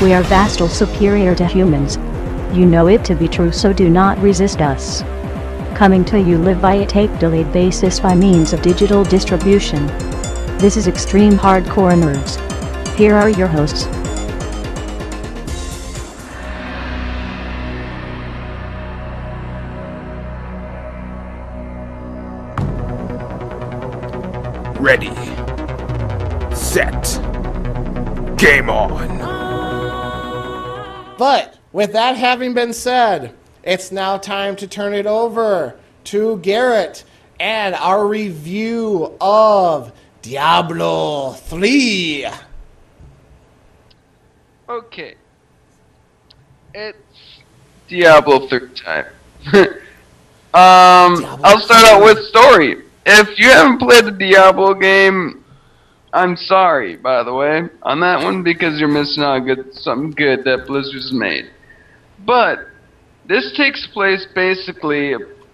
We are vastly superior to humans. You know it to be true, so do not resist us. Coming to you live by a tape-delayed basis by means of digital distribution. This is Extreme Hardcore Nerds. Here are your hosts. Ready, set, game on. But with that having been said, it's now time to turn it over to Garrett and our review of Diablo 3. Okay. It's Diablo 3 time. I'll start out with story. If you haven't played the Diablo game, I'm sorry, by the way, on that one, because you're missing out on something good that Blizzard's made. But this takes place basically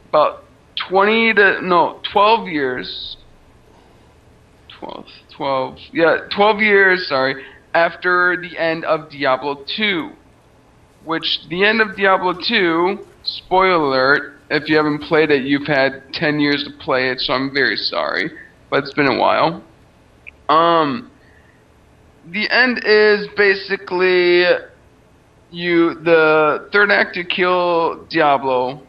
about 12 years. 12 years, sorry, after the end of Diablo 2. Which, the end of Diablo 2, spoiler alert, if you haven't played it, you've had 10 years to play it, so I'm very sorry. But it's been a while. The end is basically the third act to kill Diablo,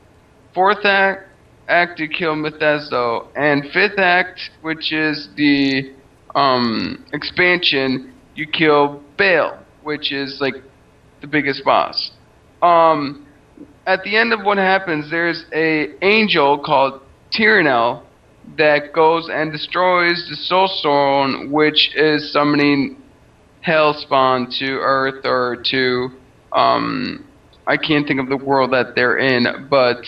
fourth act to kill Bethesda, and fifth act, which is the expansion, you kill Baal, which is like the biggest boss. At the end of what happens, there's a angel called Tyrannel that goes and destroys the Soul Stone, which is summoning Hellspawn to Earth or to I can't think of the world that they're in, but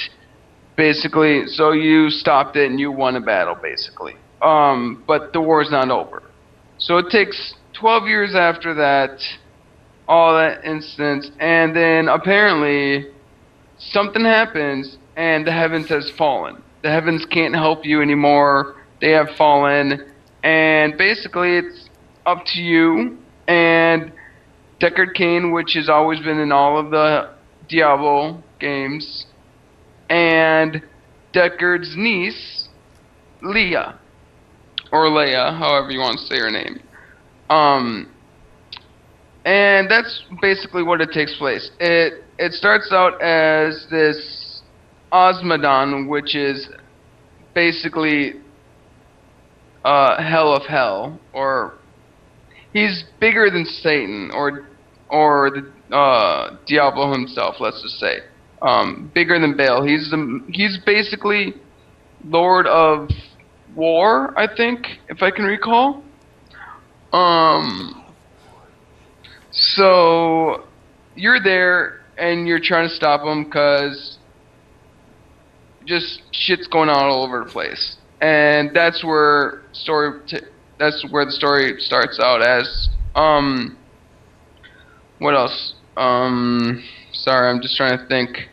basically, so you stopped it and you won a battle, basically. But the war's not over. So it takes 12 years after that, all that instance, and then apparently something happens and the heavens has fallen. The heavens can't help you anymore. They have fallen, and basically it's up to you and Deckard Cain, which has always been in all of the Diablo games, and Deckard's niece, Leah, or Leia, however you want to say her name. And that's basically what it takes place. It starts out as this Osmodon, which is basically hell of hell, or he's bigger than Satan, or the Diablo himself. Let's just say bigger than Baal. He's basically Lord of War, I think, if I can recall. So you're there and you're trying to stop him because just shit's going on all over the place, and that's where the story starts out as. What else? Sorry, I'm just trying to think.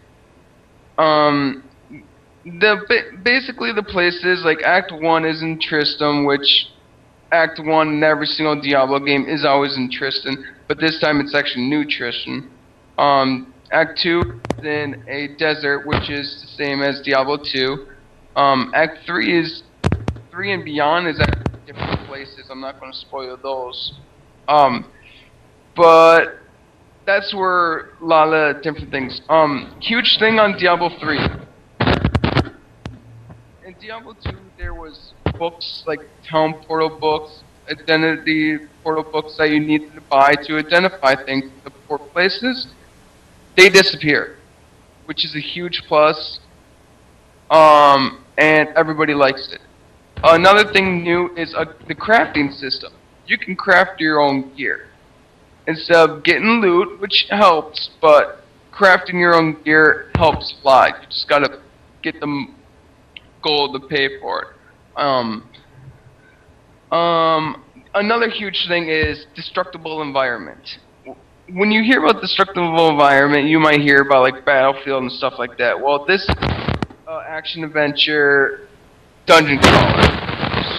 Basically the places like Act 1 is in Tristram, which Act 1 in every single Diablo game is always in Tristan, but this time it's actually New Tristan. Act 2 is in a desert, which is the same as Diablo 2. Act 3 and beyond is at different places. I'm not going to spoil those. But that's where a lot of different things. Huge thing on Diablo 3. In Diablo 2, there was books like town portal books, identity portal books that you needed to buy to identify things in the port places. They disappear, which is a huge plus, and everybody likes it. Another thing new is the crafting system. You can craft your own gear. Instead of getting loot, which helps, but crafting your own gear helps a lot. You just gotta get the gold to pay for it. Another huge thing is destructible environment. When you hear about destructible environment, you might hear about like Battlefield and stuff like that. Well, this action adventure dungeon crawler.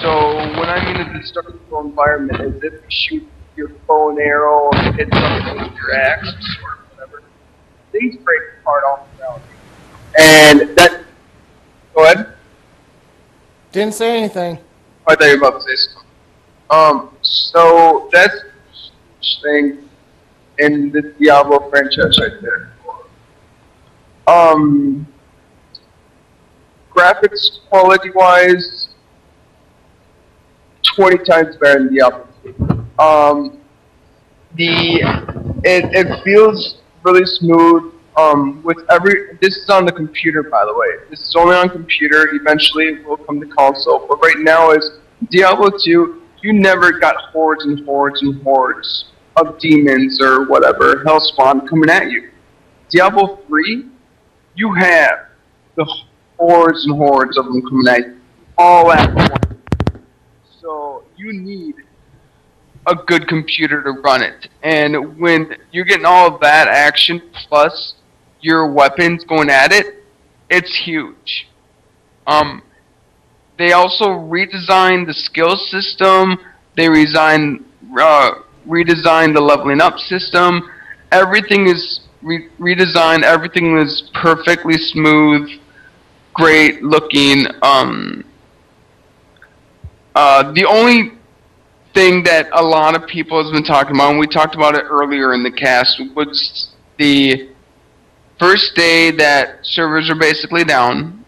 So when I mean a destructible environment, is if you shoot your bow and arrow, or hit something with your axe, or sword, whatever. Things break apart all around. And that. Go ahead. Didn't say anything. I thought you were about to say something. So that's the thing in the Diablo franchise right there. Graphics quality wise, 20 times better than Diablo 2. It feels really smooth. This is on the computer, by the way. This is only on computer. Eventually, it will come to console. But right now, is Diablo 2. You never got hordes and hordes and hordes of demons or whatever hellspawn coming at you. Diablo 3, you have the hordes and hordes of them coming at you all at once. So you need a good computer to run it. And when you're getting all of that action plus your weapons going at it, it's huge. They also redesigned the skill system. They redesigned the leveling up system. Everything is redesigned. Everything is perfectly smooth, great looking. The only thing that a lot of people has been talking about, and we talked about it earlier in the cast, was the first day that servers are basically down,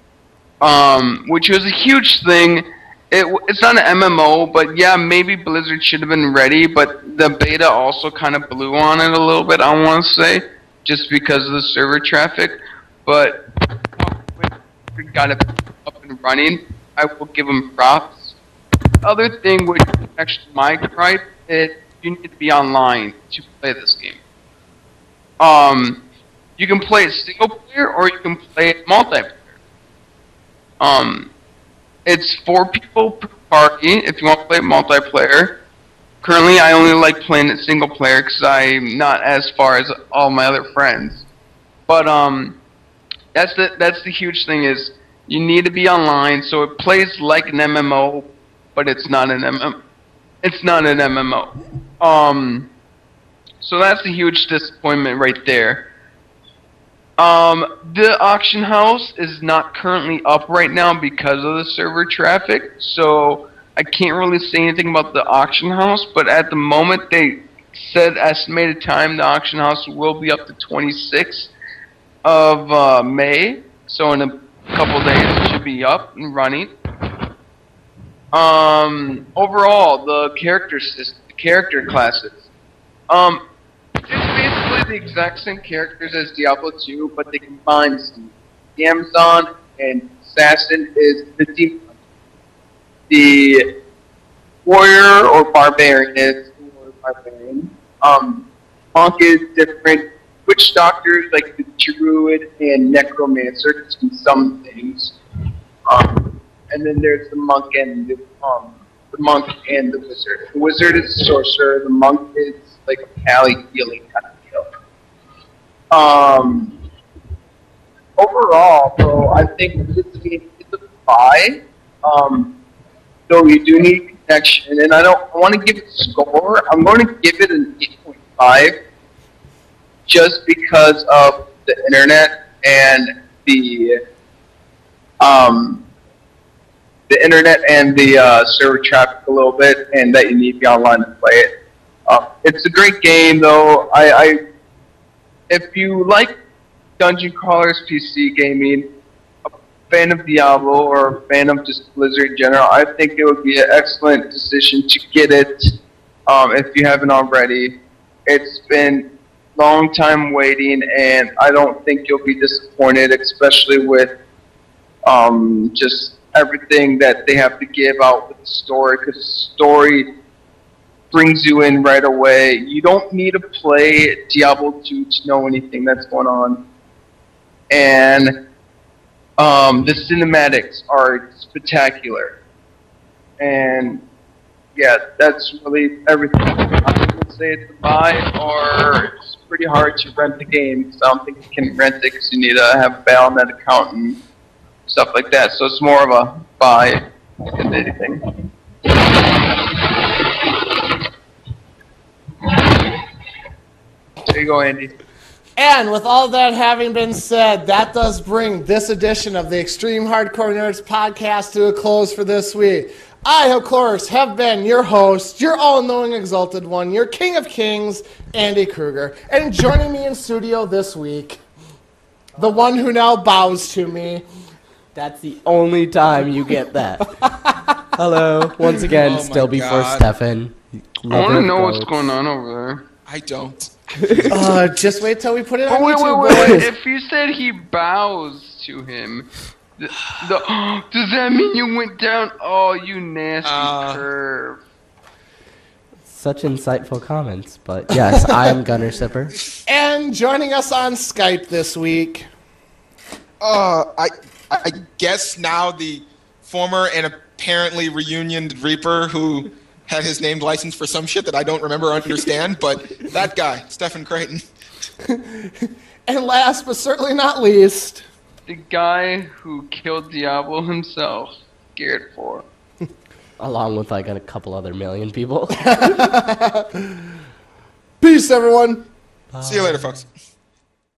which was a huge thing. It's not an MMO, but yeah, maybe Blizzard should have been ready, but the beta also kind of blew on it a little bit, I want to say, just because of the server traffic. But we got it up and running. I will give them props. The other thing, which is actually my gripe, is you need to be online to play this game. You can play it single player or you can play it multiplayer. It's 4 people per party if you want to play it multiplayer. Currently, I only like playing it single player because I'm not as far as all my other friends. But that's the huge thing, is you need to be online, so it plays like an MMO, but it's not an MMO. It's not an MMO. So that's a huge disappointment right there. The auction house is not currently up right now because of the server traffic, so I can't really say anything about the auction house, but at the moment they said estimated time the auction house will be up to 26th of May, so in a couple days it should be up and running. Overall, the character classes. It's basically the exact same characters as Diablo 2, but they combine some. The Amazon and Assassin is the demon. The warrior or barbarian is the warrior barbarian. Monk is different. Witch doctors like the druid and necromancer can do some things. And then there's the monk and the wizard. The wizard is a sorcerer. The monk is like a pally healing kind of deal. Overall, bro, I think this game is a 5. Though you do need connection, and I want to give it a score. I'm going to give it an 8.5, just because of the internet and the server traffic a little bit, and that you need to be online to play it. It's a great game, though. If you like Dungeon Crawlers PC gaming, a fan of Diablo, or a fan of just Blizzard in general, I think it would be an excellent decision to get it if you haven't already. It's been a long time waiting, and I don't think you'll be disappointed, especially with just everything that they have to give out with the story, because the story brings you in right away. You don't need to play Diablo 2 to know anything that's going on. And the cinematics are spectacular. And yeah, that's really everything. I would say it's a buy, or it's pretty hard to rent the game, because I don't think you can rent it because you need to have a Battle.net account and stuff like that. So it's more of a buy than anything. There you go, Andy. And with all that having been said, that does bring this edition of the Extreme Hardcore Nerds podcast to a close for this week. I, of course, have been your host, your all-knowing exalted one, your king of kings, Andy Kruger. And joining me in studio this week, the one who now bows to me. That's the only time you get that. Hello, once again, still before Stefan. I want to know what's going on over there. I don't. Just wait till we put it on Wait, YouTube, wait. boys. If you said he bows to him, does that mean you went down? Oh, you nasty curve. Such insightful comments, but yes, I am Gunner Sipper. And joining us on Skype this week. I guess now the former and apparently reunioned Reaper who had his name licensed for some shit that I don't remember or understand, but that guy, Stephen Creighton. And last but certainly not least, The guy who killed Diablo himself, Garrett 4. Along with like a couple other million people. peace, everyone. See you later, folks.